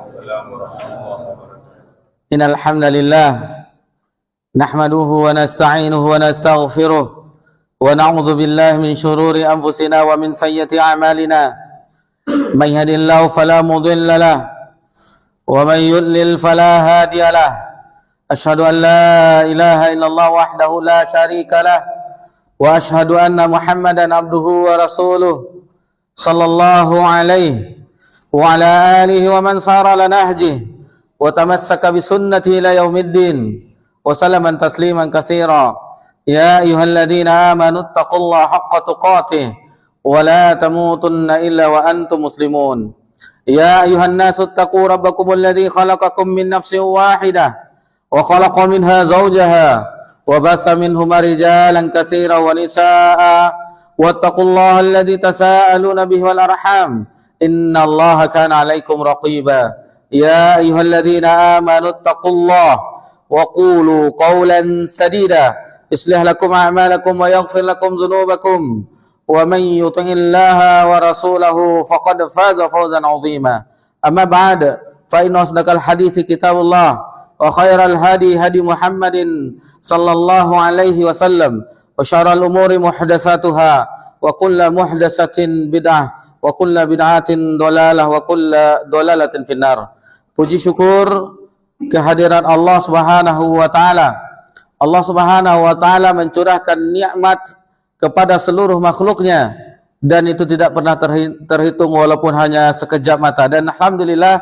Waalaikumsalam warahmatullahi wabarakatuh. Innal hamdalillah nahmaduhu wa nasta'inuhu wa nastaghfiruh wa na'udzu billahi min shururi anfusina wa min sayyiati a'malina. May yahdihillahu fala mudilla lahu wa may yudlil fala hadiya lahu. Asyhadu an la ilaha illallah wahdahu la syarika lahu wa asyhadu anna Muhammadan abduhu wa rasuluh sallallahu alaihi wa ala alihi wa man sara ala nahjihi wa tamassaka bi sunnati ila yaumiddin wa salaman tasliman katsira. Ya ayyuhalladzina amanu taqullaha haqqa tuqatih wa la tamutunna illa wa antum muslimun. Ya ayyuhan nasu taqu rabbakumul ladzi khalaqakum min nafsin wahidah wa khalaqa minha zawjaha wa batha minhuma rijalan katsiran wa nisaa'a wattaqullaha alladzi tasaaluna bihi wal arham innallaha kana 'alaikum raqiba. Ya ayyuhalladzina amanu taqullaha wa qulu qawlan sadida yuslih lakum a'malakum wa yaghfir lakum dhunubakum wa man yuti'illaha wa rasulahu faqad faza fawzan 'azima. Amma ba'd, fa inna asdaqal hadithi kitabullah wa khairal hadi hadi Muhammadin sallallahu alaihi wasallam wa syarral umuri muhdatsatuha wa kullu muhdatsatin bid'ah wa kullu bid'atin dhalalah wa kullu dhalalatin finnar. Puji syukur kehadiran Allah Subhanahu wa taala. Allah Subhanahu wa taala mencurahkan nikmat kepada seluruh makhluknya dan itu tidak pernah terhitung walaupun hanya sekejap mata. Dan alhamdulillah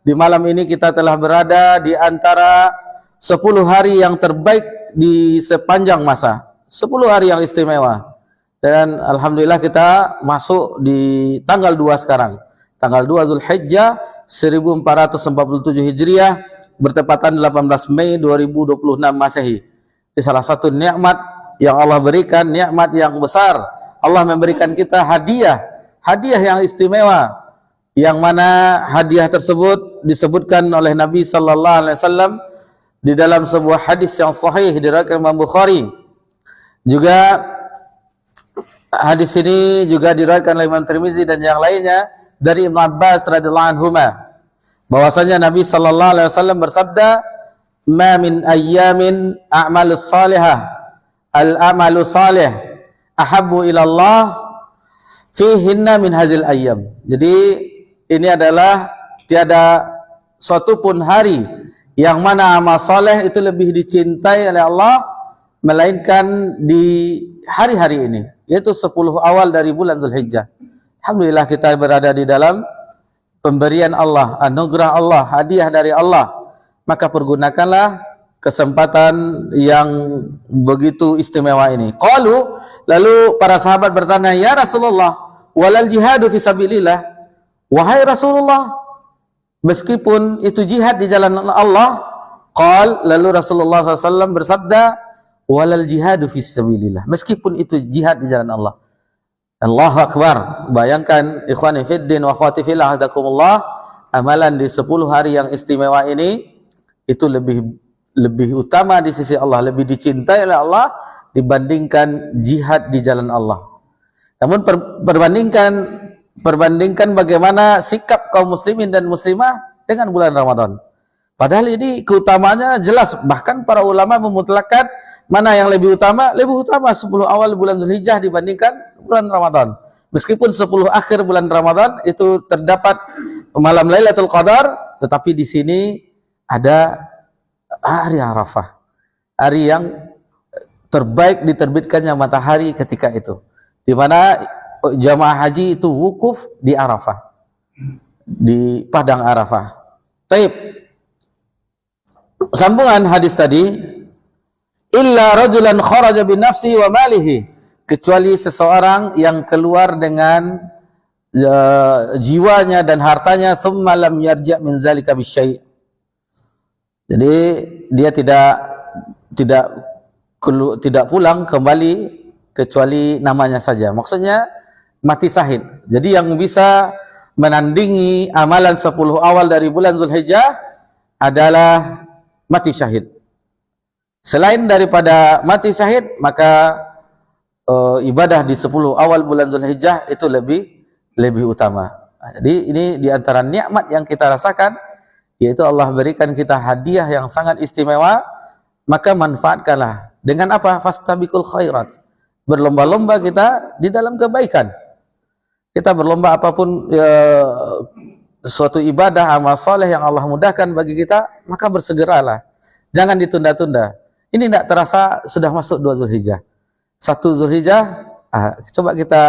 di malam ini kita telah berada di antara 10 hari yang terbaik di sepanjang masa. 10 hari yang istimewa. Dan alhamdulillah kita masuk di tanggal 2 sekarang. Tanggal 2 Zulhijjah 1447 Hijriah bertepatan 18 Mei 2026 Masehi. Ini salah satu nikmat yang Allah berikan, nikmat yang besar. Allah memberikan kita hadiah yang istimewa, yang mana hadiah tersebut disebutkan oleh Nabi sallallahu alaihi wasallam di dalam sebuah hadis yang sahih diriwayatkan Imam Bukhari. Juga hadis ini juga diriwayatkan oleh Imam Tirmizi dan yang lainnya dari Ibnu Abbas radhiyallahu anhuma bahwasanya Nabi sallallahu alaihi wasallam bersabda, "Ma min ayyamin a'malus salihah al-amalu salih ahabbu ila Allah fihinna min hadzal ayyam." Jadi ini adalah tiada suatu pun hari yang mana amal saleh itu lebih dicintai oleh Allah melainkan di hari-hari ini, yaitu 10 awal dari bulan Zulhijjah. Alhamdulillah kita berada di dalam pemberian Allah, anugerah Allah, hadiah dari Allah. Maka pergunakanlah kesempatan yang begitu istimewa ini. Lalu para sahabat bertanya, "Ya Rasulullah, walal jihadu fi sabilillah?" Wahai Rasulullah, meskipun itu jihad di jalan Allah, lalu Rasulullah SAW bersabda, "Walal jihadu fi sabilillah." Meskipun itu jihad di jalan Allah. Allahu Akbar. Bayangkan ikhwani fiddin wa akhwati fillah hadakumullah, amalan di 10 hari yang istimewa ini itu lebih utama di sisi Allah, lebih dicintai oleh Allah dibandingkan jihad di jalan Allah. Namun perbandingkan bagaimana sikap kaum muslimin dan muslimah dengan bulan Ramadan. Padahal ini keutamaannya jelas, bahkan para ulama memutlakkan mana yang lebih utama 10 awal bulan Zulhijjah dibandingkan bulan Ramadan. Meskipun 10 akhir bulan Ramadan itu terdapat malam Lailatul Qadar, tetapi di sini ada hari Arafah, hari yang terbaik diterbitkannya matahari ketika itu, di mana jamaah haji itu wukuf di Arafah, di padang Arafah. Taib. Sambungan hadis tadi, illa rajulan kharaja bi nafsi wa malihi, kecuali seseorang yang keluar dengan jiwanya dan hartanya, thumma lam yarja' min zalika bisyai'. Jadi dia tidak pulang kembali kecuali namanya saja. Maksudnya mati syahid. Jadi yang bisa menandingi amalan 10 awal dari bulan Zulhijjah adalah mati syahid. Selain daripada mati syahid, maka ibadah di 10 awal bulan Zulhijjah itu lebih utama. Jadi ini diantara nikmat yang kita rasakan yaitu Allah berikan kita hadiah yang sangat istimewa, maka manfaatkanlah. Dengan apa? Fastabiqul khairat. Berlomba-lomba kita di dalam kebaikan. Kita berlomba apapun suatu ibadah, amal soleh yang Allah mudahkan bagi kita, maka bersegeralah. Jangan ditunda-tunda. Ini tidak terasa sudah masuk 2 Zulhijjah. 1 Zulhijjah, coba kita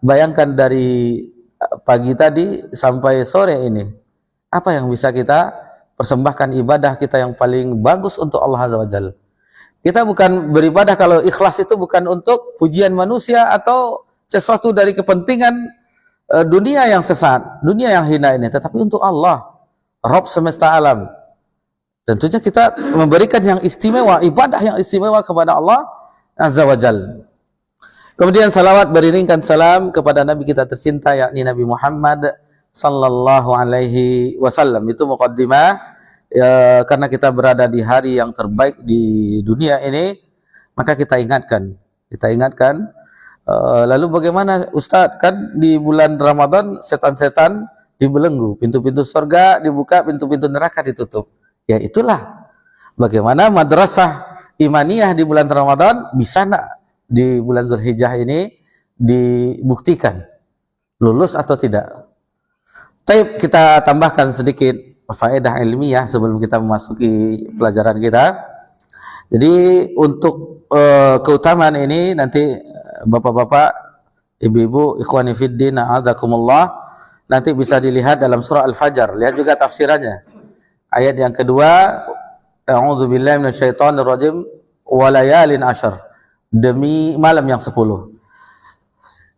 bayangkan dari pagi tadi sampai sore ini. Apa yang bisa kita persembahkan ibadah kita yang paling bagus untuk Allah Azza wa Jalla. Kita bukan beribadah kalau ikhlas itu bukan untuk pujian manusia atau sesuatu dari kepentingan dunia yang sesat, dunia yang hina ini, tetapi untuk Allah, Rabb semesta alam. Tentunya kita memberikan yang istimewa, ibadah yang istimewa kepada Allah Azza wa Jalla. Kemudian salawat beriringkan salam kepada Nabi kita tercinta, yakni Nabi Muhammad sallallahu alaihi wasallam. Itu muqaddimah. Karena kita berada di hari yang terbaik di dunia ini, maka kita ingatkan. Lalu bagaimana Ustadz, kan di bulan Ramadan setan-setan dibelenggu, pintu-pintu surga dibuka, pintu-pintu neraka ditutup. Ya itulah bagaimana madrasah imaniyah di bulan Ramadan bisa nak di bulan Zulhijjah ini dibuktikan lulus atau tidak. Tapi kita tambahkan sedikit faedah ilmiah sebelum kita memasuki pelajaran kita. Jadi untuk keutamaan ini nanti bapak-bapak, ibu-ibu, ikhwani fiddin, a'adzakumullah, nanti bisa dilihat dalam surah Al-Fajr. Lihat juga tafsirannya. Ayat yang kedua, a'udzubillahi minasyaitonirrajim wa layalin asyr, demi malam yang 10.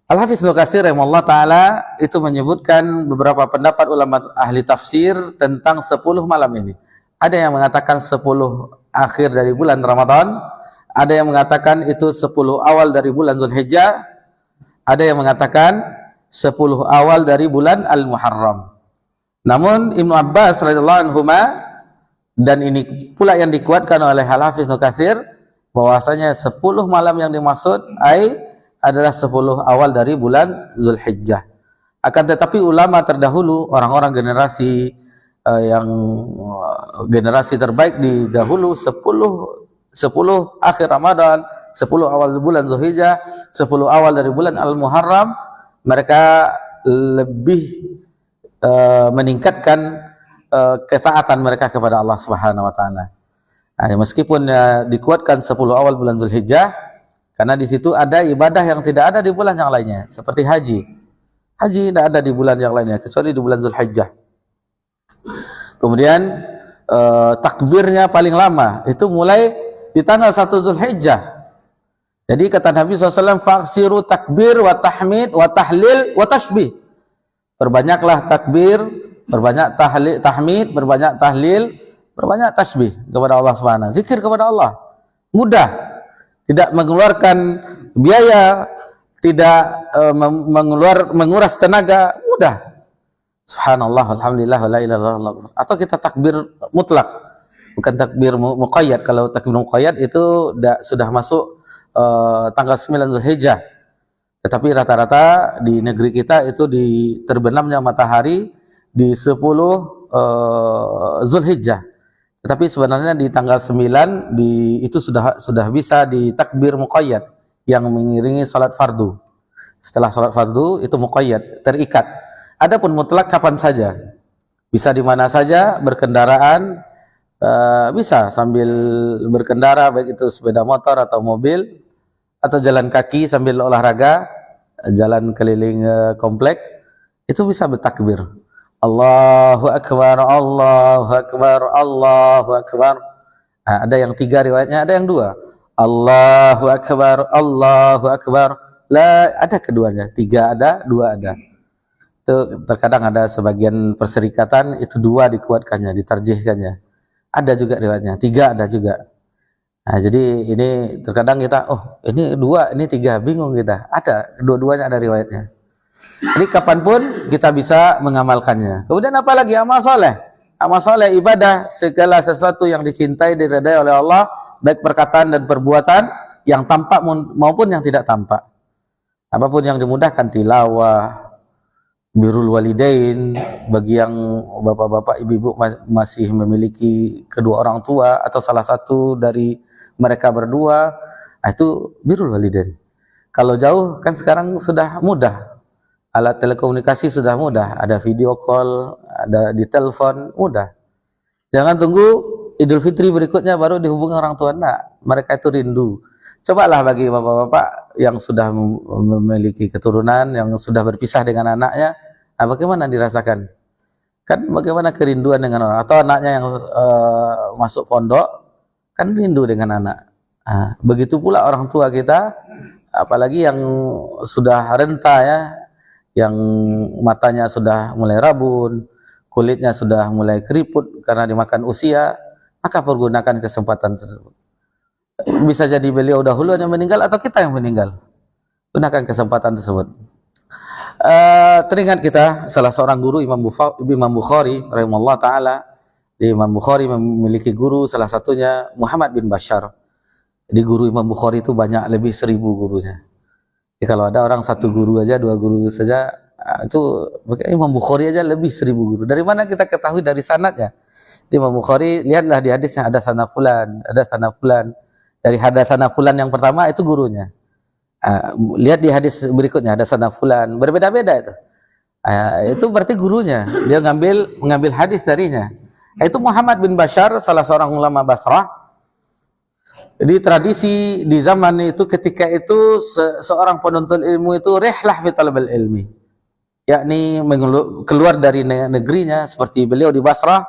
Al-Hafiz Ibnu Katsir rahimahullah ta'ala itu menyebutkan beberapa pendapat ulama ahli tafsir tentang 10 malam ini. Ada yang mengatakan 10 akhir dari bulan Ramadan, ada yang mengatakan itu 10 awal dari bulan Zulhijjah, ada yang mengatakan 10 awal dari bulan Al-Muharram. Namun Ibnu Abbas radhiyallahu anhuma, dan ini pula yang dikuatkan oleh Al-Hafiz Ibnu Katsir, bahwasanya 10 malam yang dimaksud adalah 10 awal dari bulan Zulhijjah. Akan tetapi ulama terdahulu, orang-orang generasi generasi terbaik di dahulu, 10 akhir Ramadan, 10 awal bulan Zulhijjah, 10 awal dari bulan Al-Muharram, mereka lebih meningkatkan ketaatan mereka kepada Allah Subhanahu wa taala. Meskipun dikuatkan 10 awal bulan Zulhijjah, karena di situ ada ibadah yang tidak ada di bulan yang lainnya, seperti haji. Haji tidak ada di bulan yang lainnya kecuali di bulan Zulhijjah. Kemudian takbirnya paling lama itu mulai di tanggal 1 Zulhijjah. Jadi kata Nabi SAW, faksiru takbir wa tahmid wa tahlil wa tashbih. Perbanyaklah takbir, berbanyak tahmid, berbanyak tahlil, berbanyak tasbih kepada Allah Subhanahu. Zikir kepada Allah mudah. Tidak mengeluarkan biaya, tidak menguras tenaga, mudah. Subhanallah, alhamdulillah, la ilaha illallah. Atau kita takbir mutlak, bukan takbir muqayyad. Kalau takbir muqayyad itu sudah masuk tanggal 9 Zulhijjah. Tetapi rata-rata di negeri kita itu terbenamnya matahari di 10 Zulhijjah. Tetapi sebenarnya di tanggal 9 itu sudah bisa di takbir muqayyad yang mengiringi salat fardu. Setelah salat fardu itu muqayyad, terikat. Adapun mutlak kapan saja. Bisa di mana saja, berkendaraan, bisa sambil berkendara, baik itu sepeda motor atau mobil, atau jalan kaki sambil olahraga, jalan keliling komplek, itu bisa bertakbir. Allahu Akbar, Allahu Akbar, Allahu Akbar. Ada yang 3 riwayatnya, ada yang 2. Allahu Akbar, Allahu Akbar. Ada keduanya, 3 ada, 2 ada. Itu terkadang ada sebagian perserikatan itu 2 dikuatkannya, ditarjihkannya. Ada juga riwayatnya, 3 ada juga. Jadi ini terkadang kita, ini 2, ini 3, bingung kita. Ada, dua-duanya ada riwayatnya. Jadi kapanpun kita bisa mengamalkannya. Kemudian apalagi amal soleh. Amal soleh, ibadah, segala sesuatu yang dicintai, diridai oleh Allah, baik perkataan dan perbuatan, yang tampak maupun yang tidak tampak. Apapun yang dimudahkan, tilawah, birrul walidain, bagi yang bapak-bapak, ibu-ibu masih memiliki kedua orang tua atau salah satu dari mereka berdua, itu birrul walidain. Kalau jauh kan sekarang sudah mudah, alat telekomunikasi sudah mudah, ada video call, ada di telepon, mudah. Jangan tunggu Idul Fitri berikutnya baru dihubungi orang tua, enggak. Mereka itu rindu. Cobalah bagi bapak-bapak yang sudah memiliki keturunan, yang sudah berpisah dengan anaknya, bagaimana dirasakan? Kan bagaimana kerinduan dengan orang, atau anaknya yang masuk pondok, kan rindu dengan anak. Begitu pula orang tua kita, apalagi yang sudah renta ya, yang matanya sudah mulai rabun, kulitnya sudah mulai keriput karena dimakan usia, maka pergunakan kesempatan tersebut. Bisa jadi beliau dahulu yang meninggal atau kita yang meninggal. Gunakan kesempatan tersebut. Teringat kita salah seorang guru Imam Bukhari rahimahullah taala. Imam Bukhari memiliki guru, salah satunya Muhammad bin Bashar. Di guru Imam Bukhari itu banyak, lebih 1000 gurunya. Jadi kalau ada orang satu guru aja, 2 guru saja, itu Imam Bukhari aja lebih 1000 guru. Dari mana kita ketahui? Dari sanadnya. Di Imam Bukhari, lihatlah di hadisnya ada sana fulan, ada sana fulan. Dari hadasana fulan yang pertama itu gurunya. Lihat di hadis berikutnya ada sana fulan, berbeda-beda itu. Itu berarti gurunya. Dia mengambil hadis darinya. Itu Muhammad bin Bashar, salah seorang ulama Basrah. Jadi tradisi di zaman itu, ketika itu seorang penuntut ilmu itu rihlah fi talabil ilmi, yakni keluar dari negerinya, seperti beliau di Basrah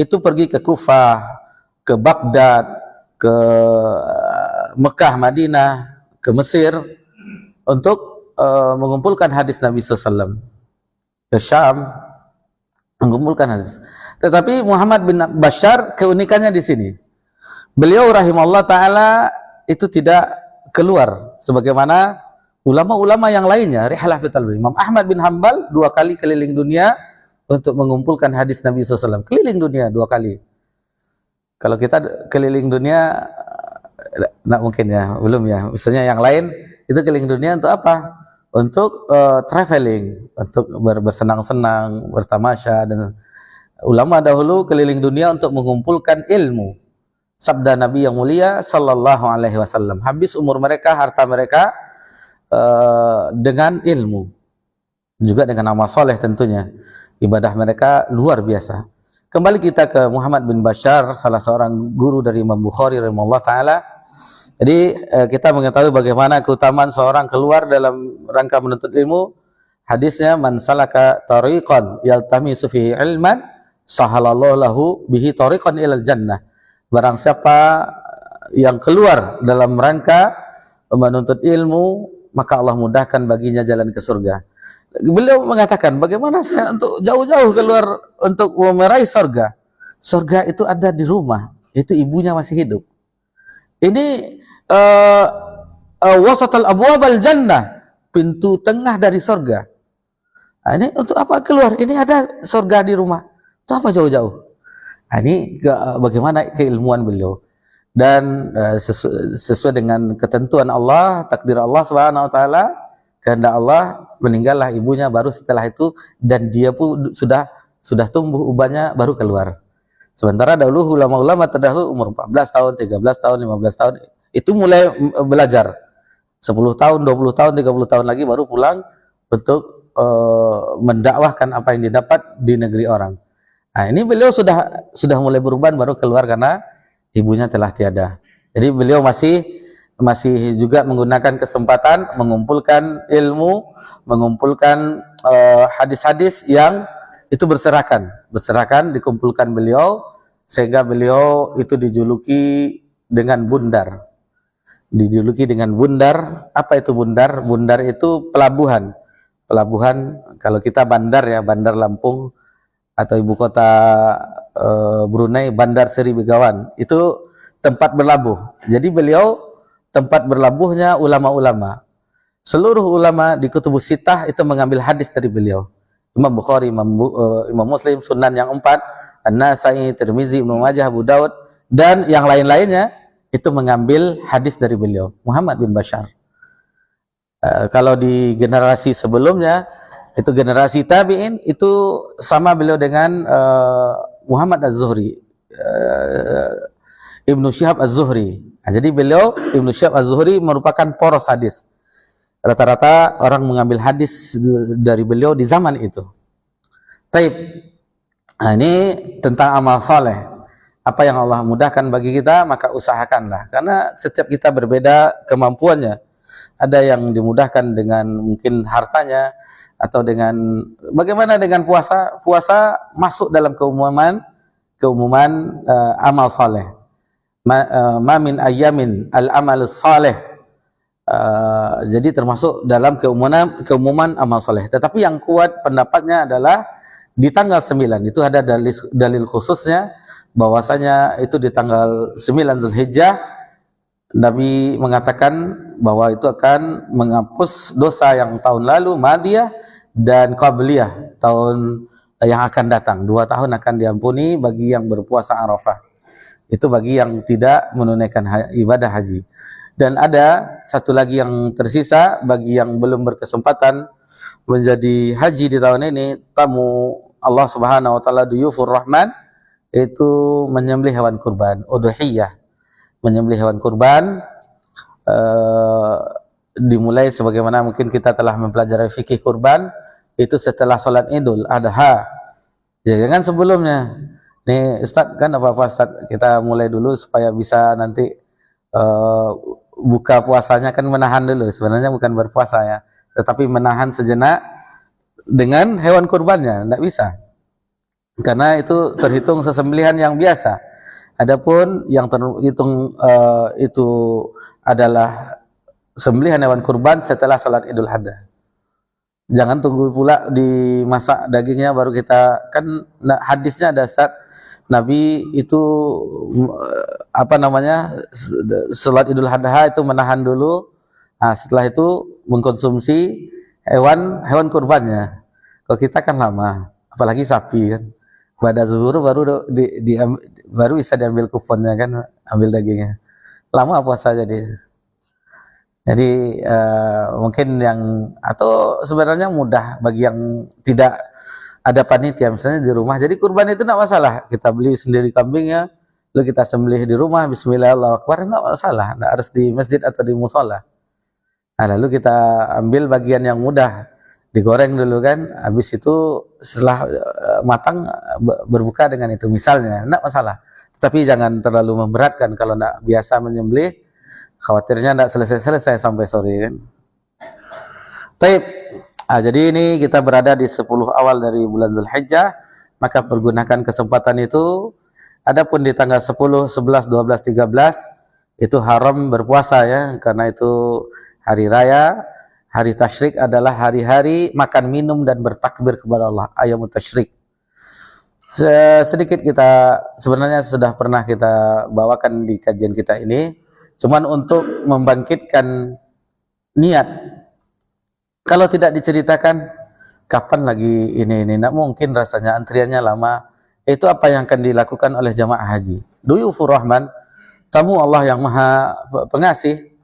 itu pergi ke Kufah, ke Baghdad, ke Mekah, Madinah, ke Mesir untuk mengumpulkan hadis Nabi SAW, ke Syam mengumpulkan hadis. Tetapi Muhammad bin Bashar keunikannya di sini, beliau rahimahullah taala itu tidak keluar sebagaimana ulama-ulama yang lainnya. Rihlah fi talab. Imam Ahmad bin Hanbal 2 kali keliling dunia untuk mengumpulkan hadis Nabi SAW, keliling dunia 2 kali. Kalau kita keliling dunia, enggak mungkin ya, belum ya. Misalnya yang lain itu keliling dunia untuk apa? Untuk traveling, untuk bersenang-senang, bertamasya. Dan ulama dahulu keliling dunia untuk mengumpulkan ilmu. Sabda Nabi yang mulia sallallahu alaihi wasallam, habis umur mereka, harta mereka dengan ilmu, juga dengan amal soleh tentunya. Ibadah mereka luar biasa. Kembali kita ke Muhammad bin Bashar, salah seorang guru dari Imam Bukhari rahimahullah taala. Jadi kita mengetahui bagaimana keutamaan seorang keluar dalam rangka menuntut ilmu. Hadisnya, man salaka tariqan yaltamisu fihi ilman sahalallahu lahu bihi tariqan ilal jannah. Barang siapa yang keluar dalam rangka menuntut ilmu, maka Allah mudahkan baginya jalan ke surga. Beliau mengatakan, bagaimana saya untuk jauh-jauh keluar untuk meraih surga? Surga itu ada di rumah, itu ibunya masih hidup. Ini wasatal abwabal jannah, pintu tengah dari surga. Ini untuk apa keluar? Ini ada surga di rumah. Itu apa jauh-jauh? Ini bagaimana keilmuan beliau. Dan sesuai dengan ketentuan Allah, takdir Allah Subhanahu wa taala, kehendak Allah, meninggallah ibunya baru setelah itu, dan dia pun sudah tumbuh ubannya baru keluar. Sementara dahulu ulama-ulama terdahulu umur 14 tahun, 13 tahun, 15 tahun itu mulai belajar. 10 tahun, 20 tahun, 30 tahun lagi baru pulang untuk mendakwahkan apa yang didapat di negeri orang. Nah, ini beliau sudah mulai beruban baru keluar karena ibunya telah tiada. Jadi beliau masih juga menggunakan kesempatan mengumpulkan ilmu, mengumpulkan hadis-hadis yang itu berserakan dikumpulkan beliau, sehingga beliau itu dijuluki dengan bundar. Apa itu bundar? Bundar itu pelabuhan. Kalau kita bandar ya, Bandar Lampung, atau ibu kota Brunei, Bandar Seri Begawan, itu tempat berlabuh. Jadi beliau tempat berlabuhnya ulama-ulama. Seluruh ulama di Kutubus Sittah itu mengambil hadis dari beliau. Imam Bukhari, Imam Muslim, Sunan yang 4, An-Nasai, Tirmizi, Ibnu Majah, Abu Daud, dan yang lain-lainnya itu mengambil hadis dari beliau, Muhammad bin Bashar. Kalau di generasi sebelumnya, Itu generasi tabi'in itu sama beliau dengan Muhammad Az-Zuhri, Ibnu Syihab Az-Zuhri. Nah, jadi beliau Ibnu Syihab Az-Zuhri merupakan poros hadis. Rata-rata orang mengambil hadis dari beliau di zaman itu. Taib. Nah, ini tentang amal soleh. Apa yang Allah mudahkan bagi kita, maka usahakanlah. Karena setiap kita berbeda kemampuannya. Ada yang dimudahkan dengan mungkin hartanya, atau dengan bagaimana dengan puasa. Puasa masuk dalam keumuman amal soleh. Ma min ayyamin al-amalus soleh. Jadi termasuk dalam keumuman amal soleh. Tetapi yang kuat pendapatnya adalah di tanggal 9. Itu ada dalil khususnya, bahwasanya itu di tanggal 9 Zulhijjah Nabi mengatakan bahwa itu akan menghapus dosa yang tahun lalu madiyah dan qabliyah, tahun yang akan datang. 2 tahun akan diampuni bagi yang berpuasa Arafah. Itu bagi yang tidak menunaikan ibadah haji. Dan ada satu lagi yang tersisa bagi yang belum berkesempatan menjadi haji di tahun ini, tamu Allah Subhanahu wa taala, duyufur rahman, itu menyembelih hewan kurban, udhiyah. Menyembelih hewan kurban dimulai sebagaimana mungkin kita telah mempelajari fikih kurban, itu setelah sholat Idul Adha. Jangan sebelumnya. Nih Ustaz, kan apa-apa Ustaz, kita mulai dulu supaya bisa nanti buka puasanya, kan menahan dulu. Sebenarnya bukan berpuasa ya, tetapi menahan sejenak dengan hewan kurbannya, tidak bisa. Karena itu terhitung sesembelihan yang biasa. Adapun yang terhitung itu adalah sembelihan hewan kurban setelah sholat Idul Adha. Jangan tunggu pula dimasak dagingnya baru kita, kan hadisnya ada Ustaz, Nabi itu sholat Idul Adha itu menahan dulu. Nah, setelah itu mengkonsumsi hewan kurbannya. Kalau kita kan lama, apalagi sapi kan. Pada zuhur baru bisa diambil kuponnya kan, ambil dagingnya. Lama puasa jadi mungkin yang, atau sebenarnya mudah bagi yang tidak ada panitia misalnya di rumah. Jadi kurban itu tidak masalah, kita beli sendiri kambingnya, lalu kita sembelih di rumah, bismillah Allahu akbar, tidak masalah, tidak harus di masjid atau di musola. Nah, lalu kita ambil bagian yang mudah, digoreng dulu kan, habis itu setelah matang berbuka dengan itu misalnya, tidak masalah. Tapi jangan terlalu memberatkan, kalau tidak biasa menyembelih, khawatirnya tidak selesai sampai sore kan. Taib. Jadi ini kita berada di 10 awal dari bulan Zulhijjah, maka pergunakan kesempatan itu. Adapun di tanggal 10, 11, 12, 13 itu haram berpuasa ya, karena itu hari raya. Hari tasyrik adalah hari-hari makan minum dan bertakbir kepada Allah, ayyamut tasyrik. Sedikit kita sebenarnya sudah pernah kita bawakan di kajian kita ini, cuman untuk membangkitkan niat. Kalau tidak diceritakan kapan lagi ini tidak mungkin, rasanya antriannya lama. Itu apa yang akan dilakukan oleh jamaah haji. Duyufur rahman, tamu Allah yang maha pengasih.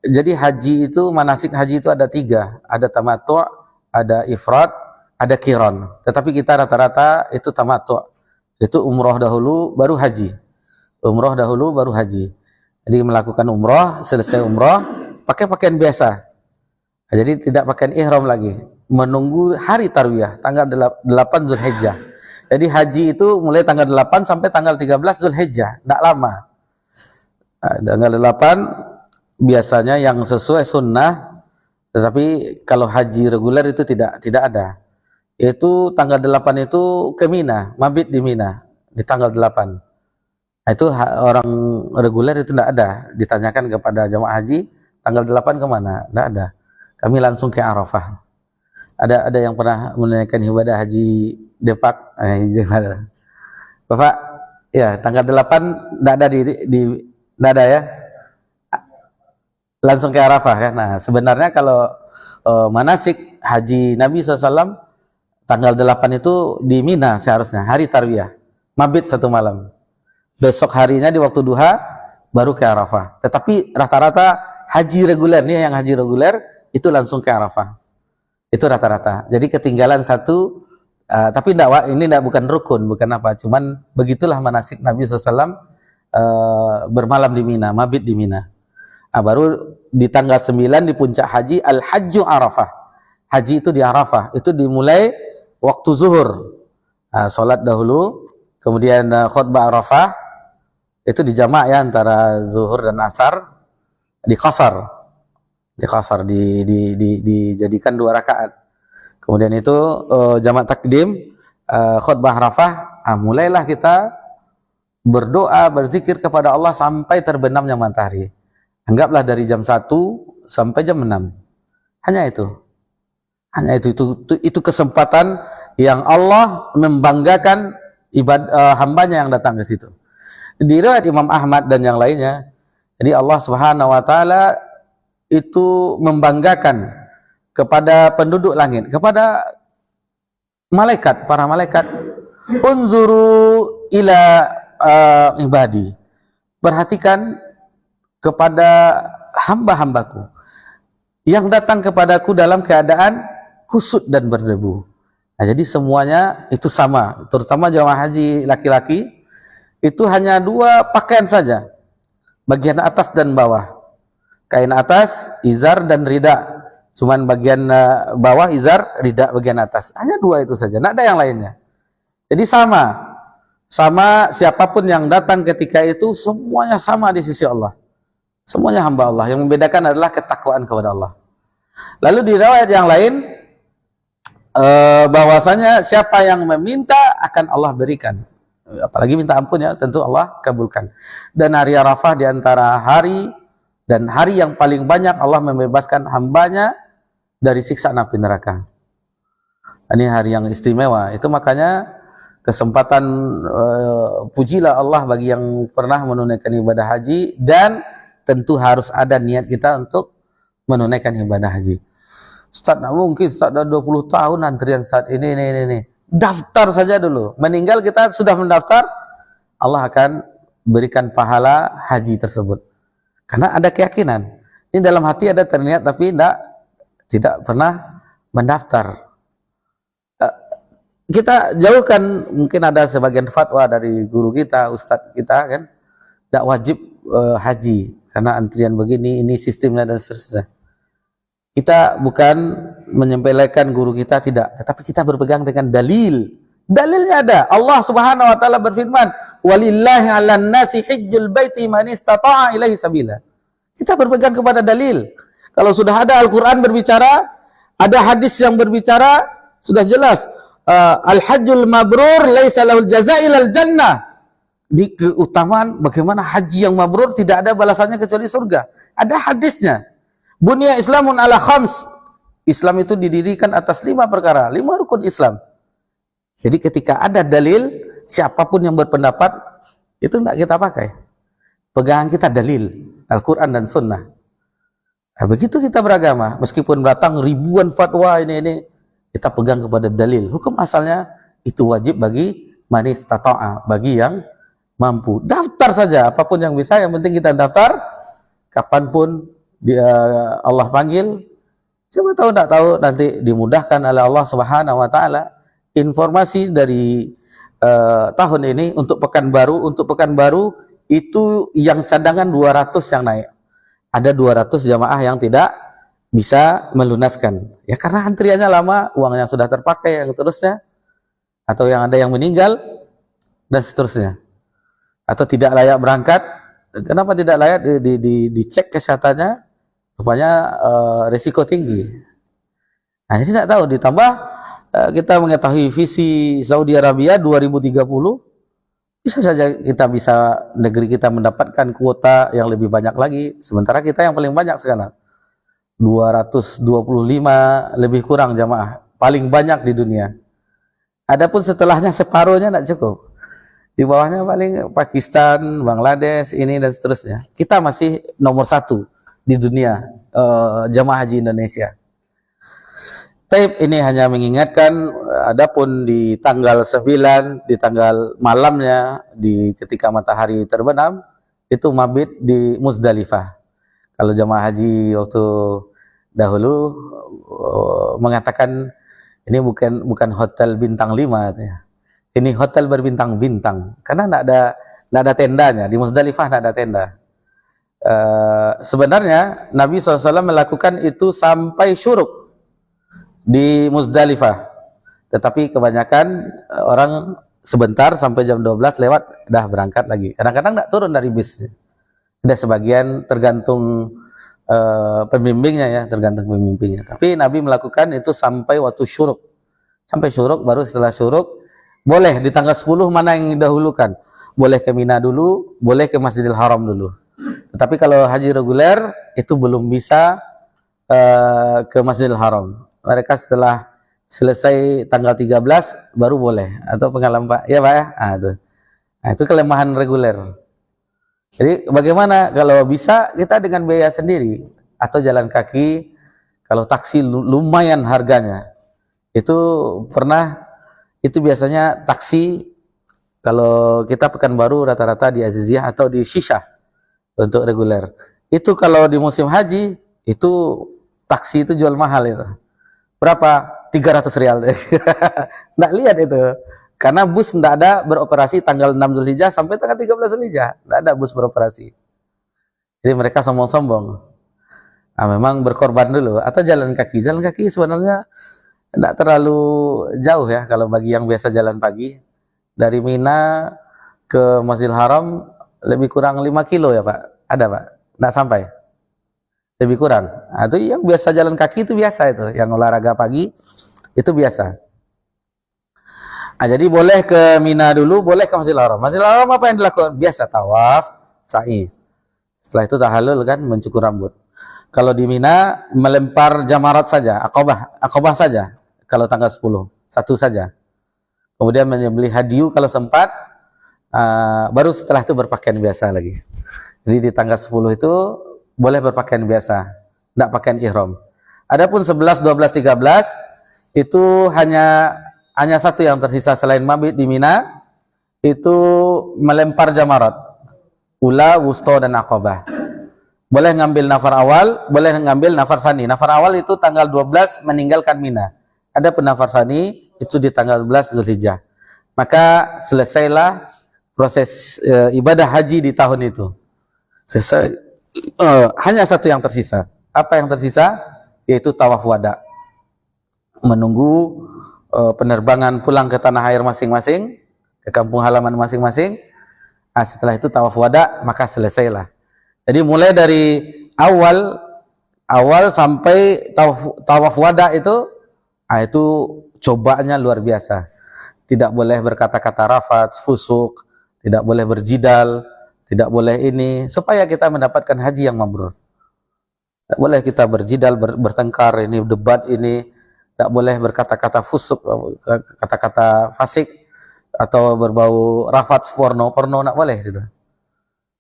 Jadi haji itu, manasik haji itu ada 3, ada tamattu', ada ifrad, ada qiran. Tetapi kita rata-rata itu tamattu', itu umroh dahulu baru haji. Umroh dahulu baru haji. Jadi melakukan umroh, selesai umroh pakai pakaian biasa. Jadi tidak pakai ihram lagi, menunggu hari tarwiyah tanggal 8 Zulhijjah. Jadi haji itu mulai tanggal 8 sampai tanggal 13 Zulhijjah, tidak lama. Tanggal 8 biasanya yang sesuai sunnah, tetapi kalau haji reguler itu tidak ada. Itu tanggal 8 itu ke Mina, mabit di Mina di tanggal 8. Itu orang reguler itu tidak ada. Ditanyakan kepada jamaah haji, tanggal 8 kemana? Tidak ada. Kami langsung ke Arafah. Ada yang pernah menunaikan ibadah haji Depak? Bapak, ya tanggal 8 tidak ada tidak ada ya? Langsung ke Arafah kan. Nah, sebenarnya kalau manasik haji Nabi SAW tanggal 8 itu di Mina seharusnya, hari tarwiyah, mabit 1 malam. Besok harinya di waktu duha baru ke Arafah. Tetapi rata-rata haji reguler nih, yang haji reguler itu langsung ke Arafah. Itu rata-rata. Jadi ketinggalan satu, tapi ini bukan rukun, bukan apa. Cuman begitulah manasik Nabi SAW bermalam di Mina, mabit di Mina. Baru di tanggal 9 di puncak haji, Al-Hajju Arafah. Haji itu di Arafah. Itu dimulai waktu zuhur. Sholat dahulu, kemudian khutbah Arafah. Itu dijamak ya antara zuhur dan asar. Di qasar. Dijadikan 2 rakaat. Kemudian itu jamak takdim, khutbah Arafah. Mulailah kita berdoa, berzikir kepada Allah sampai terbenamnya matahari. Anggaplah dari jam 1 sampai jam 6. Hanya itu. Itu kesempatan yang Allah membanggakan hambanya yang datang ke situ. Di riwayat Imam Ahmad dan yang lainnya, jadi Allah Subhanahu wa taala itu membanggakan kepada penduduk langit, kepada malaikat, para malaikat, unzuru ila ibadi. Perhatikan kepada hamba-hambaku yang datang kepadaku dalam keadaan kusut dan berdebu. Jadi semuanya itu sama, terutama jamaah haji laki-laki itu hanya 2 pakaian saja, bagian atas dan bawah. Kain atas, izar dan rida. Cuman bagian bawah izar, rida bagian atas. Hanya 2 itu saja, tidak ada yang lainnya. Jadi sama siapapun yang datang ketika itu, semuanya sama di sisi Allah. Semuanya hamba Allah. Yang membedakan adalah ketakwaan kepada Allah. Lalu di riwayat yang lain, bahwasanya siapa yang meminta akan Allah berikan. Apalagi minta ampun ya, tentu Allah kabulkan. Dan hari Arafah di antara hari dan hari yang paling banyak Allah membebaskan hambanya dari siksa api neraka. Ini hari yang istimewa. Itu makanya kesempatan pujilah Allah bagi yang pernah menunaikan ibadah haji, dan tentu harus ada niat kita untuk menunaikan ibadah haji. Ustaz, tidak mungkin Ustaz, sudah 20 tahun antrian saat ini. Daftar saja dulu. Meninggal kita sudah mendaftar, Allah akan berikan pahala haji tersebut. Karena ada keyakinan. Ini dalam hati ada terniat tapi tidak pernah mendaftar. Kita jauhkan, mungkin ada sebagian fatwa dari guru kita, ustadz kita kan, tidak wajib haji karena antrian begini, ini sistemnya dan seterusnya. Kita bukan menyempelekan guru kita, tidak, tetapi kita berpegang dengan dalil. Dalilnya ada. Allah Subhanahu wa taala berfirman, "Walillahi 'alan nasi hajjul baiti man istata'a ilaihi sabila." Kita berpegang kepada dalil. Kalau sudah ada Al-Qur'an berbicara, ada hadis yang berbicara, sudah jelas. Al-hajjul mabrur laisa lahul jazaa ilal jannah. Di keutamaan bagaimana haji yang mabrur tidak ada balasannya kecuali surga. Ada hadisnya. Bunya Islamun ala khams. Islam itu didirikan atas 5 perkara, 5 rukun Islam. Jadi ketika ada dalil, siapapun yang berpendapat itu tidak kita pakai. Pegangan kita dalil, Al-Quran dan Sunnah. Nah, begitu kita beragama, meskipun datang ribuan fatwa ini, kita pegang kepada dalil. Hukum asalnya itu wajib bagi man istata'a, bagi yang mampu. Daftar saja, apapun yang bisa, yang penting kita daftar. Kapanpun Allah panggil, siapa tahu tidak tahu nanti dimudahkan oleh Allah Subhanahu wa taala. Informasi dari tahun ini untuk Pekanbaru itu yang cadangan 200 yang naik. Ada 200 jamaah yang tidak bisa melunaskan. Ya karena antriannya lama, uangnya sudah terpakai, yang terusnya, atau yang ada yang meninggal dan seterusnya. Atau tidak layak berangkat. Kenapa tidak layak? Dicek kesehatannya, rupanya risiko tinggi. Nah, ini tidak tahu. Ditambah kita mengetahui visi Saudi Arabia 2030, bisa saja negeri kita mendapatkan kuota yang lebih banyak lagi, sementara kita yang paling banyak sekarang 225 lebih kurang jamaah, paling banyak di dunia. Adapun setelahnya separuhnya tidak cukup. Di bawahnya paling Pakistan, Bangladesh, ini dan seterusnya. Kita masih nomor 1 di dunia jamaah haji Indonesia. Taib ini hanya mengingatkan, adapun di tanggal 9, di tanggal malamnya, ketika matahari terbenam, itu mabit di Muzdalifah. Kalau jamaah haji waktu dahulu mengatakan ini bukan hotel bintang 5 katanya. Ini hotel berbintang-bintang karena nggak ada tendanya di Muzdalifah, nggak ada tenda. Sebenarnya Nabi SAW melakukan itu sampai syuruk di Muzdalifah, tetapi kebanyakan orang sebentar sampai jam 12 lewat dah berangkat lagi. Kadang-kadang nggak turun dari bis. Ada sebagian tergantung pembimbingnya ya, tergantung pembimbingnya. Tapi Nabi melakukan itu sampai waktu syuruk. Sampai syuruk, baru setelah syuruk boleh di tanggal 10 mana yang didahulukan. Boleh ke Mina dulu, boleh ke Masjidil Haram dulu. Tetapi kalau haji reguler itu belum bisa ke Masjidil Haram. Mereka setelah selesai tanggal 13 baru boleh, atau pengalaman Pak. Ya Pak ya? Itu kelemahan reguler. Jadi bagaimana kalau bisa kita dengan biaya sendiri atau jalan kaki, kalau taksi lumayan harganya. Itu biasanya taksi kalau kita Pekanbaru rata-rata di Aziziyah atau di Shisha untuk reguler. Itu kalau di musim haji itu taksi itu jual mahal itu. Berapa? 300 rial. Nggak lihat itu. Karena bus tidak ada beroperasi tanggal 6 Dzulhijjah sampai tanggal 13 Dzulhijjah. Tidak ada bus beroperasi. Jadi mereka sombong-sombong. Nah, memang berkorban dulu. Atau jalan kaki. Jalan kaki sebenarnya tidak terlalu jauh ya. Kalau bagi yang biasa jalan pagi. Dari Mina ke Masjidil Haram lebih kurang 5 kilo ya Pak. Ada Pak? Tidak sampai. Lebih kurang. Nah, itu yang biasa jalan kaki itu biasa itu. Yang olahraga pagi itu biasa. Nah, jadi boleh ke Mina dulu, boleh ke Masjidil Haram. Masjidil Haram apa yang dilakukan? Biasa tawaf, sa'i. Setelah itu tahallul kan, mencukur rambut. Kalau di Mina melempar jamarat saja, akobah saja. Kalau tanggal 10, satu saja. Kemudian menyembelih hadiu kalau sempat, baru setelah itu berpakaian biasa lagi. Jadi di tanggal 10 itu boleh berpakaian biasa, tidak pakaian ihram. Adapun 11, 12, 13 itu hanya satu yang tersisa selain mabit di Mina, itu melempar jamarat, ula, wusto, dan aqabah. Boleh ngambil nafar awal, boleh ngambil nafar sani. Nafar awal itu tanggal 12 meninggalkan Mina. Ada nafar sani itu di tanggal 12 Dzulhijjah. Maka selesailah proses ibadah haji di tahun itu. Selesai. Hanya satu yang tersisa. Apa yang tersisa? Yaitu tawaf wada. Menunggu penerbangan pulang ke tanah air masing-masing, ke kampung halaman masing-masing. Setelah itu tawaf wada, maka selesailah. Jadi mulai dari awal sampai tawaf wada itu cobaannya luar biasa. Tidak boleh berkata-kata rafat, fusuk, tidak boleh berjidal, tidak boleh ini, supaya kita mendapatkan haji yang mabrur. Tidak boleh kita berjidal, bertengkar, ini debat ini. Tidak boleh berkata-kata fusuk, kata-kata fasik, atau berbau rafat, porno tidak boleh. Gitu.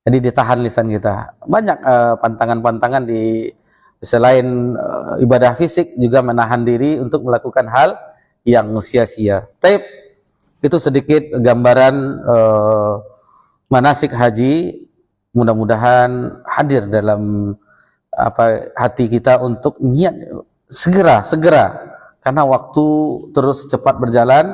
Jadi ditahan lisan kita. Banyak pantangan-pantangan di selain ibadah fisik juga menahan diri untuk melakukan hal yang sia-sia. Tape itu sedikit gambaran manasik haji. Mudah-mudahan hadir dalam hati kita untuk niat segera. Karena waktu terus cepat berjalan,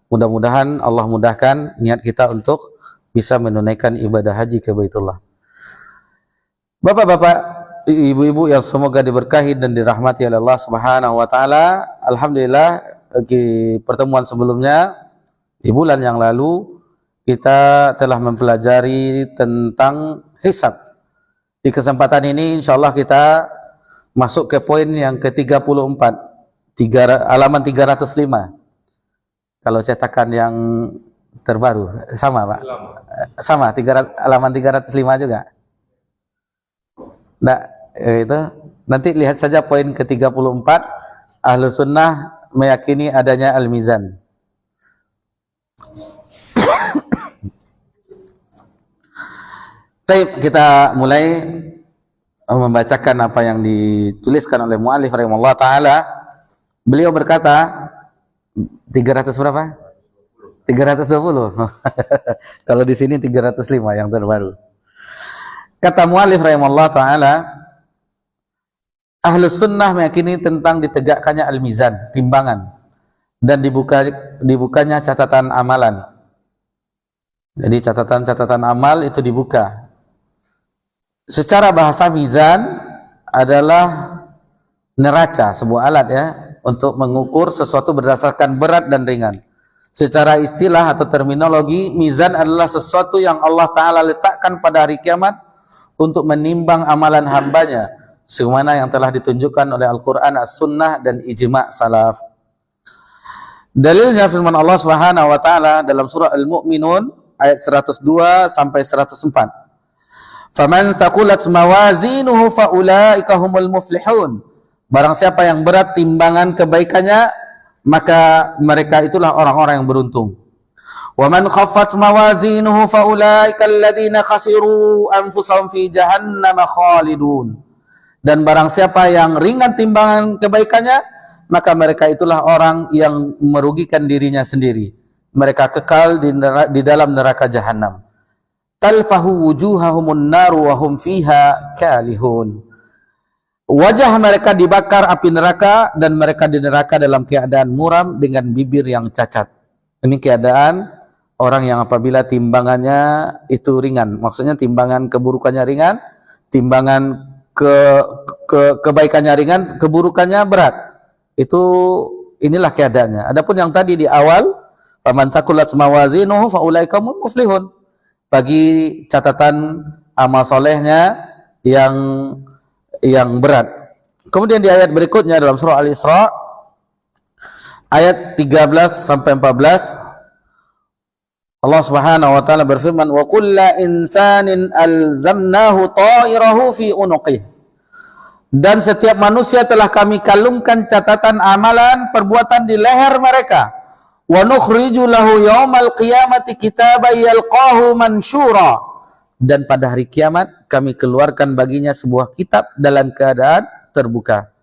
mudah-mudahan Allah mudahkan niat kita untuk bisa menunaikan ibadah haji ke Baitullah. Bapak-bapak, ibu-ibu yang semoga diberkahi dan dirahmati oleh Allah Subhanahu wa taala. Alhamdulillah, di pertemuan sebelumnya di bulan yang lalu kita telah mempelajari tentang hisab. Di kesempatan ini insyaallah kita masuk ke poin yang ke-34. Halaman 305. Kalau cetakan yang terbaru sama Pak? Sama, halaman 305 juga. Nah, itu nanti lihat saja poin ke-34. Ahlus Sunnah meyakini adanya al-mizan. Baik, kita mulai membacakan apa yang dituliskan oleh mu'allif rahimahullah ta'ala. Beliau berkata 300 berapa? 320. Kalau di sini 305 yang terbaru. Kata mu'allif rahimahullah ta'ala, Ahlus sunnah meyakini tentang ditegakkannya al-mizan, timbangan, dan dibukanya catatan amalan. Jadi catatan-catatan amal itu dibuka. Secara bahasa mizan adalah neraca, sebuah alat ya, untuk mengukur sesuatu berdasarkan berat dan ringan. Secara istilah atau terminologi, mizan adalah sesuatu yang Allah Ta'ala letakkan pada hari kiamat untuk menimbang amalan hambanya, sebagaimana yang telah ditunjukkan oleh Al-Quran, As-Sunnah, dan Ijma' Salaf. Dalilnya firman Allah Subhanahu wa Ta'ala dalam surah Al-Mu'minun ayat 102 sampai 104. Faman thaqulat mawazinuhu faulaika humul muflihun. Barang siapa yang berat timbangan kebaikannya, maka mereka itulah orang-orang yang beruntung. Wa man khaffat mawazinuhu faulaika alladziina khasiru anfusahum fi jahannam khalidun. Dan barang siapa yang ringan timbangan kebaikannya, maka mereka itulah orang yang merugikan dirinya sendiri. Mereka kekal di dalam neraka jahanam. Talfahu wujuhahumun naru wa hum fiha kalihun. Wajah mereka dibakar api neraka dan mereka di neraka dalam keadaan muram dengan bibir yang cacat. Ini keadaan orang yang apabila timbangannya itu ringan. Maksudnya timbangan keburukannya ringan, timbangan kebaikannya ringan, keburukannya berat. Inilah keadaannya. Adapun yang tadi di awal, faman thaqulat mawazinuhu faulaika humul muflihun. Bagi catatan amal solehnya yang berat. Kemudian di ayat berikutnya dalam surah Al-Isra ayat 13 sampai 14, Allah Subhanahu wa taala berfirman, wa kullu insanin alzamnahu ta'irahu fi unuqih. Dan setiap manusia telah kami kalungkan catatan amalan perbuatan di leher mereka. Wa nukhriju lahu yaumal qiyamati kitaban yalqahu mansyura. Dan pada hari kiamat kami keluarkan baginya sebuah kitab dalam keadaan terbuka.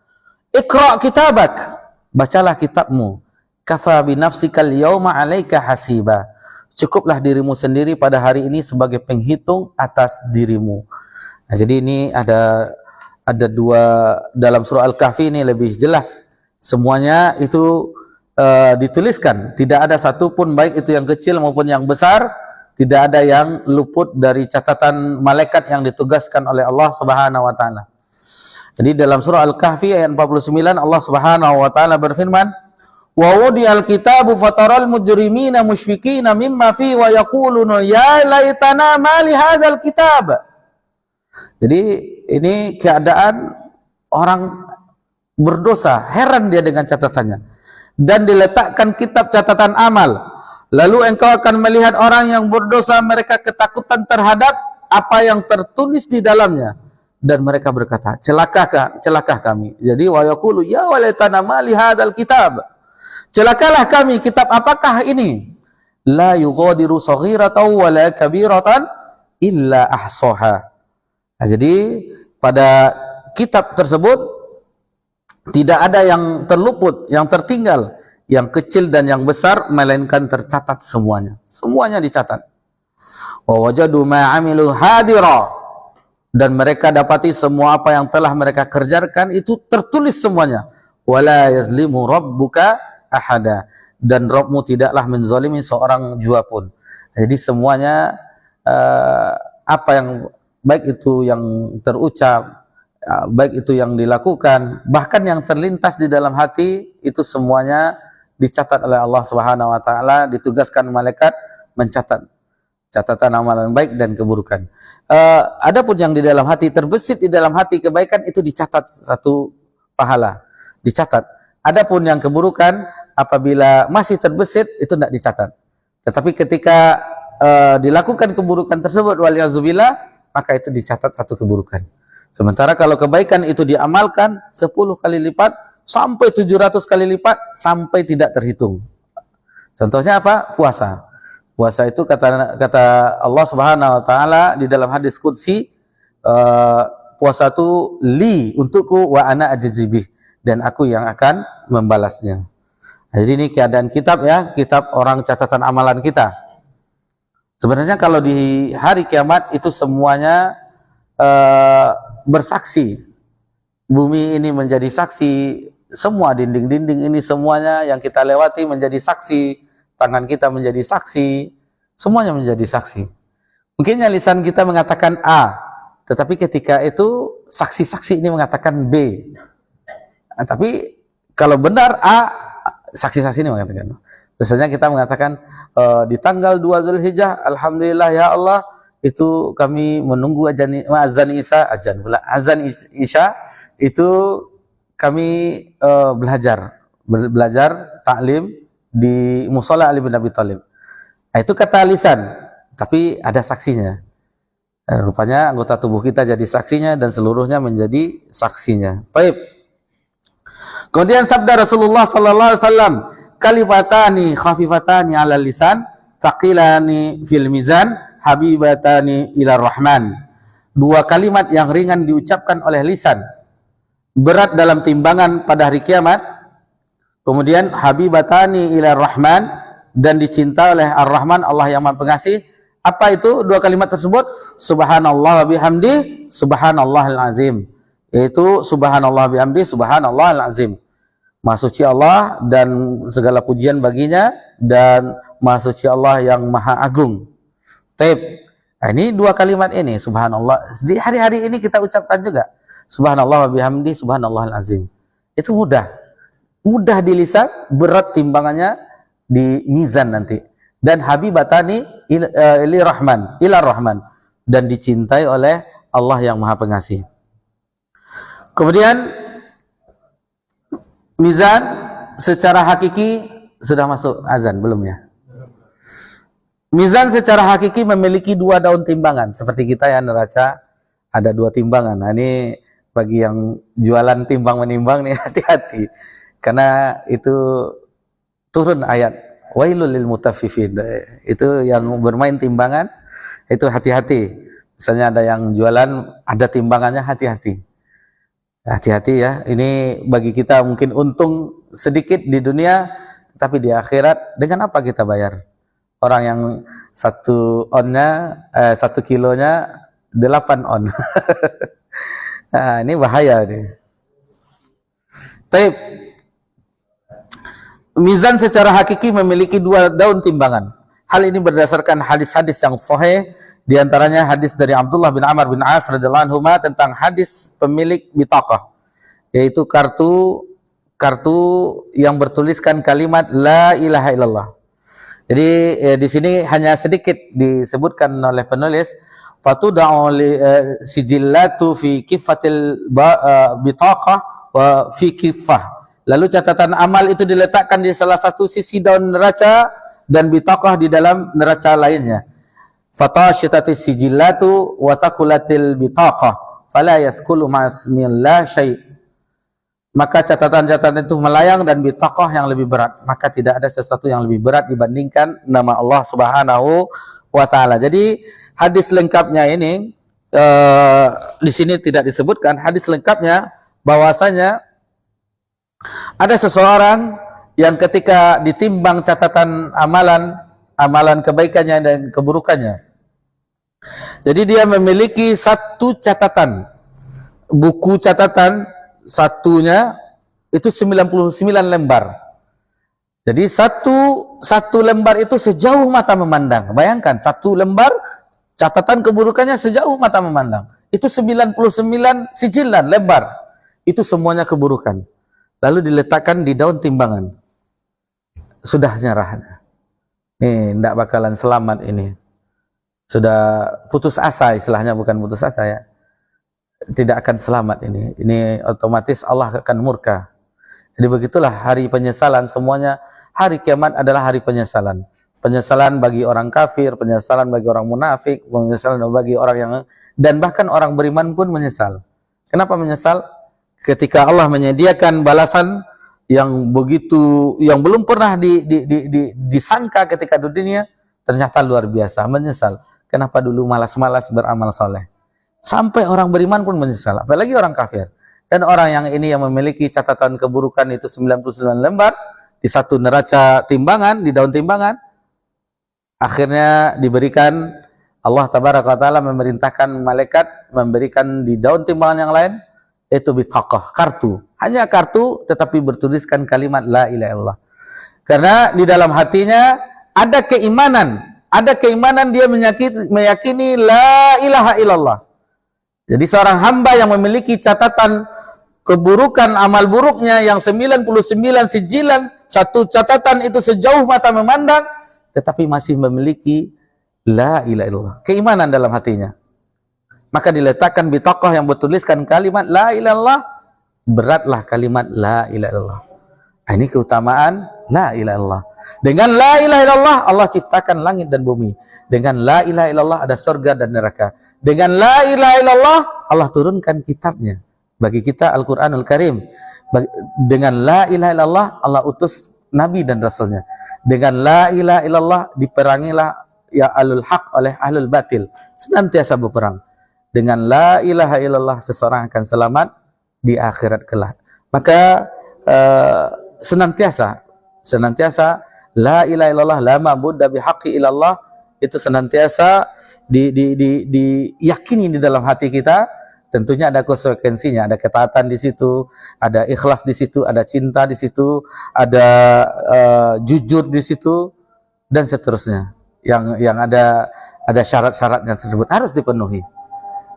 Iqra kitabak, bacalah kitabmu. Kafa bi nafsikal yauma 'alaika hasiba. Cukuplah dirimu sendiri pada hari ini sebagai penghitung atas dirimu. Nah, jadi ini ada dua dalam surah Al-Kahfi, ini lebih jelas. Semuanya itu dituliskan. Tidak ada satupun, baik itu yang kecil maupun yang besar, tidak ada yang luput dari catatan malaikat yang ditugaskan oleh Allah Subhanahu wa taala. Jadi dalam surah Al-Kahfi ayat 49 Allah Subhanahu wa taala berfirman, wa wudiyal kitabu fataral mujrimina musyfiqina mimma fi wa yaquluna ya laitana ma li hadzal kitab. Jadi ini keadaan orang berdosa, heran dia dengan catatannya. Dan diletakkan kitab catatan amal. Lalu engkau akan melihat orang yang berdosa, mereka ketakutan terhadap apa yang tertulis di dalamnya. Dan mereka berkata, celakah kami. Jadi wa yaqulu ya walaitana ma li hadzal kitab. Celakalah kami, kitab apakah ini? La yughadiru saghiratan wala kabiratan illa ahsaha. Nah, jadi pada kitab tersebut tidak ada yang terluput, yang tertinggal, yang kecil dan yang besar, melainkan tercatat semuanya. Semuanya dicatat. Wa wajadu ma 'amilu hadira. Dan mereka dapati semua apa yang telah mereka kerjakan itu tertulis semuanya. Wala yazlimu rabbuka ahada. Dan Rabbmu tidaklah menzalimi seorang jua pun. Jadi semuanya apa yang baik itu yang terucap, baik itu yang dilakukan, bahkan yang terlintas di dalam hati, itu semuanya dicatat oleh Allah Subhanahu wa taala, ditugaskan malaikat mencatat catatan amalan baik dan keburukan. Adapun yang di dalam hati, terbesit di dalam hati kebaikan, itu dicatat satu pahala, dicatat. Adapun yang keburukan apabila masih terbesit itu tidak dicatat. Tetapi ketika dilakukan keburukan tersebut waliyazubillah, maka itu dicatat satu keburukan. Sementara kalau kebaikan itu diamalkan 10 kali lipat sampai 700 kali lipat sampai tidak terhitung. Contohnya apa? Puasa. Puasa itu kata Allah Subhanahu wa taala di dalam hadis qudsi, puasa itu li, untukku, wa ana ajzibih, dan aku yang akan membalasnya. Nah, jadi ini keadaan kitab ya, kitab orang catatan amalan kita. Sebenarnya kalau di hari kiamat itu semuanya bersaksi bumi ini menjadi saksi, semua dinding-dinding ini semuanya yang kita lewati menjadi saksi, tangan kita menjadi saksi, semuanya menjadi saksi. Mungkinnya lisan kita mengatakan A, tetapi ketika itu saksi-saksi ini mengatakan B. Tapi kalau benar A, saksi-saksi ini mengatakan. Biasanya kita mengatakan di tanggal 2 Zulhijjah, alhamdulillah ya Allah, itu kami menunggu azan Isya itu kami belajar taklim di Mushola Ali bin Abi Thalib. Nah, itu kata lisan, tapi ada saksinya. Rupanya anggota tubuh kita jadi saksinya dan seluruhnya menjadi saksinya. Baik. Kemudian sabda Rasulullah sallallahu alaihi wasallam, kalimatani khafifatani 'alal lisan, thaqilani fil mizan, habibatani ila rahman. Dua kalimat yang ringan diucapkan oleh lisan, berat dalam timbangan pada hari kiamat. Kemudian habibatani ila rahman, dan dicinta oleh Ar-Rahman, Allah yang Maha Pengasih. Apa itu dua kalimat tersebut? Subhanallah wa bihamdi, subhanallahil azim. Yaitu subhanallah bihamdi, subhanallahil azim. Maha suci Allah dan segala pujian baginya, dan Maha suci Allah yang Maha Agung. Taib. Nah, ini dua kalimat ini, subhanallah. Di hari-hari ini kita ucapkan juga. Subhanallah wa bihamdi, subhanallahil azim. Itu mudah. Mudah di lisan, berat timbangannya di mizan nanti. Dan habibatani ila rahman, dan dicintai oleh Allah yang Maha Pengasih. Kemudian mizan secara hakiki sudah masuk azan belum ya? Mizan secara hakiki memiliki dua daun timbangan. Seperti kita ya, neraca ada dua timbangan. Nah, ini bagi yang jualan timbang menimbang nih, hati-hati. Karena itu turun ayat wailul lil mutaffifin. Itu yang bermain timbangan, itu hati-hati. Misalnya ada yang jualan ada timbangannya, hati-hati. Hati-hati ya. Ini bagi kita mungkin untung sedikit di dunia, tapi di akhirat dengan apa kita bayar? Orang yang 1 kilonya 8 on. Nah, ini bahaya nih. Taib. Mizan secara hakiki memiliki dua daun timbangan. Hal ini berdasarkan hadis-hadis yang sahih, diantaranya hadis dari Abdullah bin Amr bin As radhiyallahu anhu tentang hadis pemilik bitaqah, yaitu kartu yang bertuliskan kalimat la ilaha illallah. Jadi di sini hanya sedikit disebutkan oleh penulis, fatuda'u sijillatu fi kifatil bitaqah wa fi kifah. Lalu catatan amal itu diletakkan di salah satu sisi daun neraca dan bitaqah di dalam neraca lainnya. Fatashitatis sijillatu wa taqulatil bitaqah fala yathqulu ma'asmillah syai'. Maka catatan-catatan itu melayang dan bitaqah yang lebih berat. Maka tidak ada sesuatu yang lebih berat dibandingkan nama Allah Subhanahu wa taala. Jadi hadis lengkapnya ini di sini tidak disebutkan. Hadis lengkapnya bahwasanya ada seseorang yang ketika ditimbang catatan amalan kebaikannya dan keburukannya, jadi dia memiliki satu catatan, buku catatan satunya itu 99 lembar. Jadi satu lembar itu sejauh mata memandang. Bayangkan, satu lembar catatan keburukannya sejauh mata memandang. Itu 99 sijilan lembar. Itu semuanya keburukan. Lalu diletakkan di daun timbangan. Sudah nyerah. Nih, tidak bakalan selamat ini. Sudah putus asa, istilahnya bukan putus asa ya. Tidak akan selamat ini. Ini otomatis Allah akan murka. Jadi begitulah hari penyesalan, semuanya. Hari kiamat adalah hari penyesalan. Penyesalan bagi orang kafir, penyesalan bagi orang munafik, penyesalan bagi orang yang, dan bahkan orang beriman pun menyesal. Kenapa menyesal? Ketika Allah menyediakan balasan yang begitu, yang belum pernah disangka ketika di dunia, ternyata luar biasa, menyesal. Kenapa dulu malas-malas beramal soleh? Sampai orang beriman pun menyesal, apalagi orang kafir. Dan orang yang ini yang memiliki catatan keburukan itu 99 lembar, di satu neraca timbangan, di daun timbangan, akhirnya diberikan, Allah Tabaraka wa Ta'ala memerintahkan malaikat memberikan di daun timbangan yang lain, Itu bitaqah, kartu. Hanya kartu tetapi bertuliskan kalimat la ilaha illallah. Karena di dalam hatinya ada keimanan dia meyakini la ilaha illallah. Jadi seorang hamba yang memiliki catatan keburukan amal buruknya yang 99 sijilan, satu catatan itu sejauh mata memandang, tetapi masih memiliki la ilaha illallah, keimanan dalam hatinya. Maka diletakkan bitaqah yang bertuliskan kalimat la ilaha illallah, beratlah kalimat la ilaha illallah. Ini keutamaan la ilaha illallah. Dengan la ilaha illallah Allah ciptakan langit dan bumi. Dengan la ilaha illallah ada surga dan neraka. Dengan la ilaha illallah Allah turunkan kitabnya bagi kita, Al-Qur'anul Karim. Dengan la ilaha illallah Allah utus nabi dan rasulnya. Dengan la ilaha illallah diperangilah ya ahlul haq oleh ahlul batil, senantiasa berperang. Dengan la ilaha illallah seseorang akan selamat di akhirat kelak. Maka senantiasa la ilaha illallah la ma'budu bihaqqi illallah itu senantiasa diyakini di dalam hati kita. Tentunya ada konsekuensinya, ada ketaatan di situ, ada ikhlas di situ, ada cinta di situ, ada jujur di situ, dan seterusnya. Yang ada syarat-syaratnya tersebut harus dipenuhi.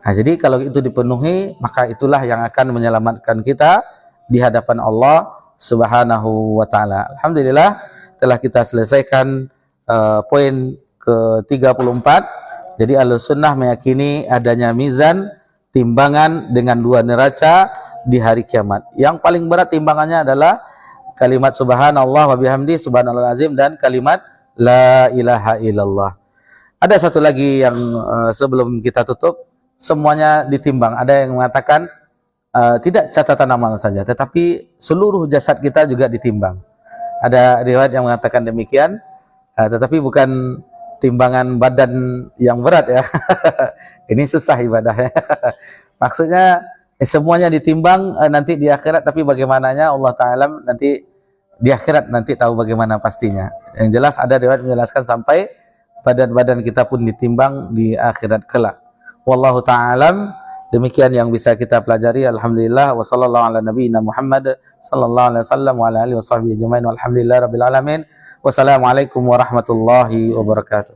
Nah, jadi kalau itu dipenuhi, maka itulah yang akan menyelamatkan kita di hadapan Allah Subhanahu wa ta'ala. Alhamdulillah telah kita selesaikan poin ke-34. Jadi Ahlussunnah meyakini adanya mizan, timbangan dengan dua neraca di hari kiamat. Yang paling berat timbangannya adalah kalimat subhanallah wa bihamdi subhanallahul azim dan kalimat la ilaha illallah. Ada satu lagi yang sebelum kita tutup, semuanya ditimbang. Ada yang mengatakan tidak catatan amal saja, tetapi seluruh jasad kita juga ditimbang. Ada riwayat yang mengatakan demikian, tetapi bukan timbangan badan yang berat ya. Ini susah ibadahnya. Maksudnya semuanya ditimbang nanti di akhirat, tapi bagaimananya Allah Ta'ala nanti di akhirat nanti tahu bagaimana pastinya. Yang jelas ada riwayat menjelaskan sampai badan-badan kita pun ditimbang di akhirat kelak. Wallahu ta'ala. Demikian yang bisa kita pelajari. Alhamdulillah wa sallallahu ala nabiyina Muhammad sallallahu alaihi wasallam wa ala alihi washabbihi ajmain walhamdulillah rabbil alamin. Wassalamualaikum warahmatullahi wabarakatuh.